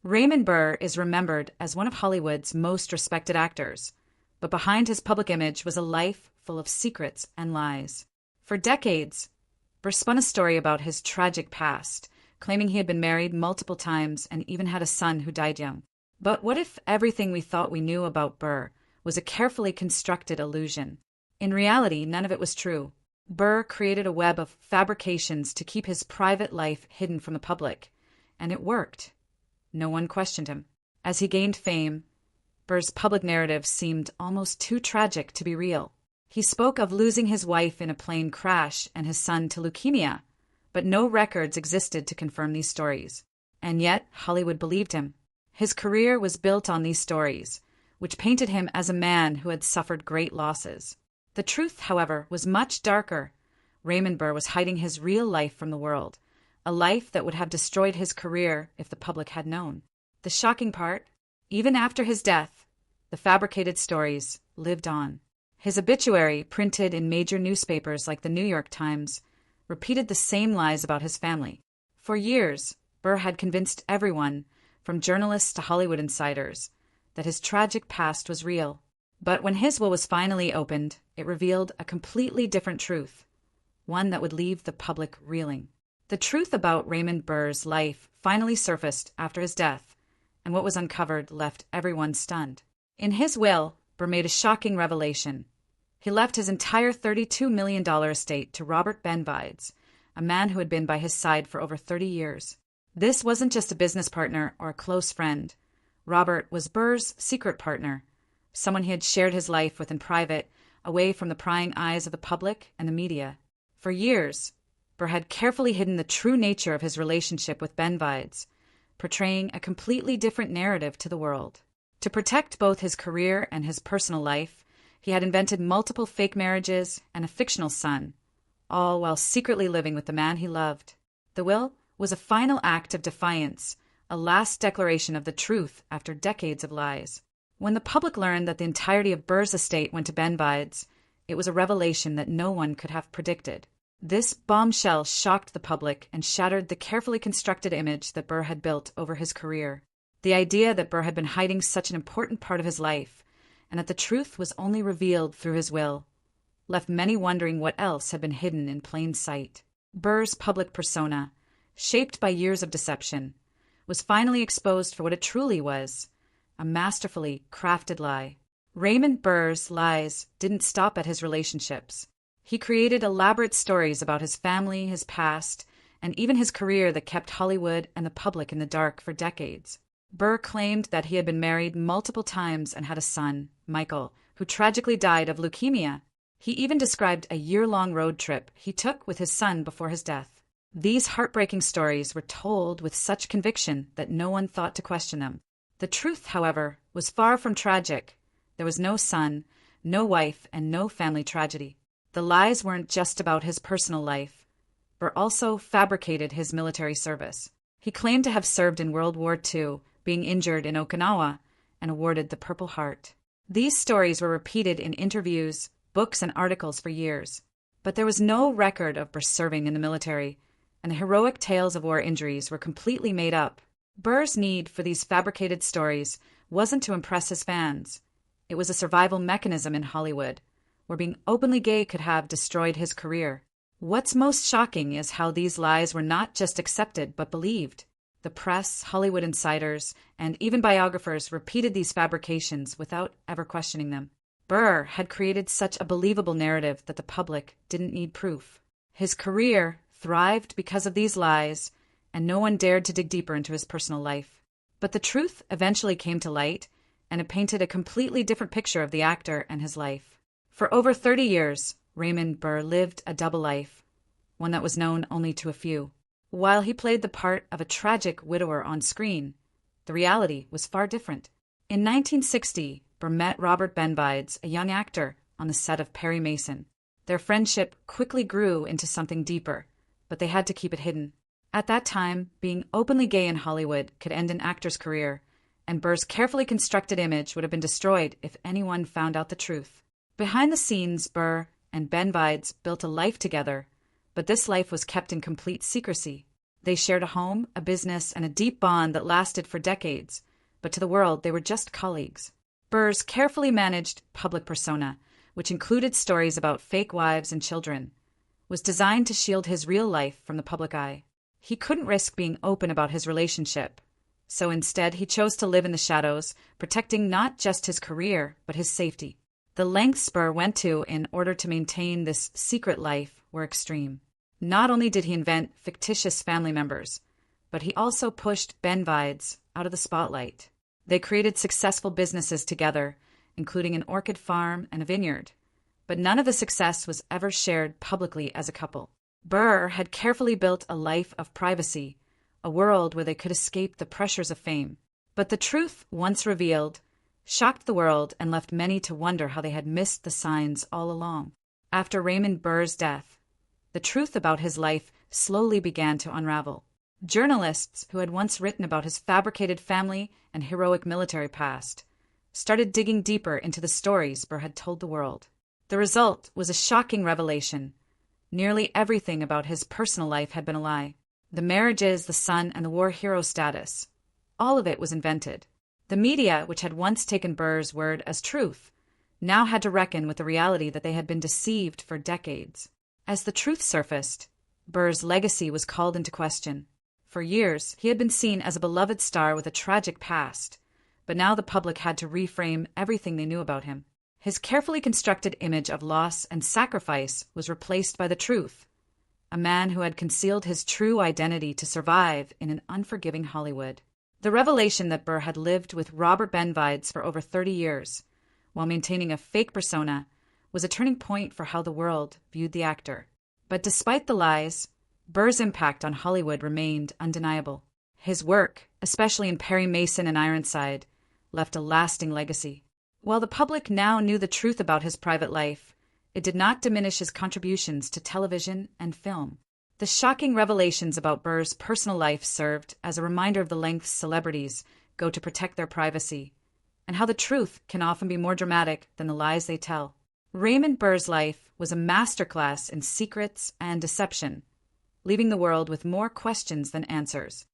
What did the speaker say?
Raymond Burr is remembered as one of Hollywood's most respected actors, but behind his public image was a life full of secrets and lies. For decades, Burr spun a story about his tragic past, claiming he had been married multiple times and even had a son who died young. But what if everything we thought we knew about Burr was a carefully constructed illusion? In reality, none of it was true. Burr created a web of fabrications to keep his private life hidden from the public, and it worked. No one questioned him. As he gained fame, Burr's public narrative seemed almost too tragic to be real. He spoke of losing his wife in a plane crash and his son to leukemia, but no records existed to confirm these stories. And yet, Hollywood believed him. His career was built on these stories, which painted him as a man who had suffered great losses. The truth, however, was much darker. Raymond Burr was hiding his real life from the world, a life that would have destroyed his career if the public had known. The shocking part, even after his death, the fabricated stories lived on. His obituary, printed in major newspapers like the New York Times, repeated the same lies about his family. For years, Burr had convinced everyone, from journalists to Hollywood insiders, that his tragic past was real. But when his will was finally opened, it revealed a completely different truth, one that would leave the public reeling. The truth about Raymond Burr's life finally surfaced after his death, and what was uncovered left everyone stunned. In his will, Burr made a shocking revelation. He left his entire $32 million estate to Robert Benvides, a man who had been by his side for over 30 years. This wasn't just a business partner or a close friend. Robert was Burr's secret partner, someone he had shared his life with in private, away from the prying eyes of the public and the media. For years, Burr had carefully hidden the true nature of his relationship with Benvides, portraying a completely different narrative to the world. To protect both his career and his personal life, he had invented multiple fake marriages and a fictional son, all while secretly living with the man he loved. The will was a final act of defiance, a last declaration of the truth after decades of lies. When the public learned that the entirety of Burr's estate went to Benvides, it was a revelation that no one could have predicted. This bombshell shocked the public and shattered the carefully constructed image that Burr had built over his career. The idea that Burr had been hiding such an important part of his life, and that the truth was only revealed through his will, left many wondering what else had been hidden in plain sight. Burr's public persona, shaped by years of deception, was finally exposed for what it truly was, a masterfully crafted lie. Raymond Burr's lies didn't stop at his relationships. He created elaborate stories about his family, his past, and even his career that kept Hollywood and the public in the dark for decades. Burr claimed that he had been married multiple times and had a son, Michael, who tragically died of leukemia. He even described a year-long road trip he took with his son before his death. These heartbreaking stories were told with such conviction that no one thought to question them. The truth, however, was far from tragic. There was no son, no wife, and no family tragedy. The lies weren't just about his personal life. Burr also fabricated his military service. He claimed to have served in World War II, being injured in Okinawa, and awarded the Purple Heart. These stories were repeated in interviews, books, and articles for years. But there was no record of Burr serving in the military, and the heroic tales of war injuries were completely made up. Burr's need for these fabricated stories wasn't to impress his fans. It was a survival mechanism in Hollywood, where being openly gay could have destroyed his career. What's most shocking is how these lies were not just accepted but believed. The press, Hollywood insiders, and even biographers repeated these fabrications without ever questioning them. Burr had created such a believable narrative that the public didn't need proof. His career thrived because of these lies, and no one dared to dig deeper into his personal life. But the truth eventually came to light, and it painted a completely different picture of the actor and his life. For over 30 years, Raymond Burr lived a double life, one that was known only to a few. While he played the part of a tragic widower on screen, the reality was far different. In 1960, Burr met Robert Benvides, a young actor, on the set of Perry Mason. Their friendship quickly grew into something deeper, but they had to keep it hidden. At that time, being openly gay in Hollywood could end an actor's career, and Burr's carefully constructed image would have been destroyed if anyone found out the truth. Behind the scenes, Burr and Benvides built a life together, but this life was kept in complete secrecy. They shared a home, a business, and a deep bond that lasted for decades, but to the world they were just colleagues. Burr's carefully managed public persona, which included stories about fake wives and children, was designed to shield his real life from the public eye. He couldn't risk being open about his relationship, so instead he chose to live in the shadows, protecting not just his career, but his safety. The lengths Burr went to in order to maintain this secret life were extreme. Not only did he invent fictitious family members, but he also pushed Benvides out of the spotlight. They created successful businesses together, including an orchid farm and a vineyard, but none of the success was ever shared publicly as a couple. Burr had carefully built a life of privacy, a world where they could escape the pressures of fame. But the truth, once revealed, shocked the world and left many to wonder how they had missed the signs all along. After Raymond Burr's death, the truth about his life slowly began to unravel. Journalists who had once written about his fabricated family and heroic military past started digging deeper into the stories Burr had told the world. The result was a shocking revelation. Nearly everything about his personal life had been a lie. The marriages, the son, and the war hero status. All of it was invented. The media, which had once taken Burr's word as truth, now had to reckon with the reality that they had been deceived for decades. As the truth surfaced, Burr's legacy was called into question. For years, he had been seen as a beloved star with a tragic past, but now the public had to reframe everything they knew about him. His carefully constructed image of loss and sacrifice was replaced by the truth, a man who had concealed his true identity to survive in an unforgiving Hollywood. The revelation that Burr had lived with Robert Benvides for over 30 years, while maintaining a fake persona, was a turning point for how the world viewed the actor. But despite the lies, Burr's impact on Hollywood remained undeniable. His work, especially in Perry Mason and Ironside, left a lasting legacy. While the public now knew the truth about his private life, it did not diminish his contributions to television and film. The shocking revelations about Burr's personal life served as a reminder of the lengths celebrities go to protect their privacy, and how the truth can often be more dramatic than the lies they tell. Raymond Burr's life was a masterclass in secrets and deception, leaving the world with more questions than answers.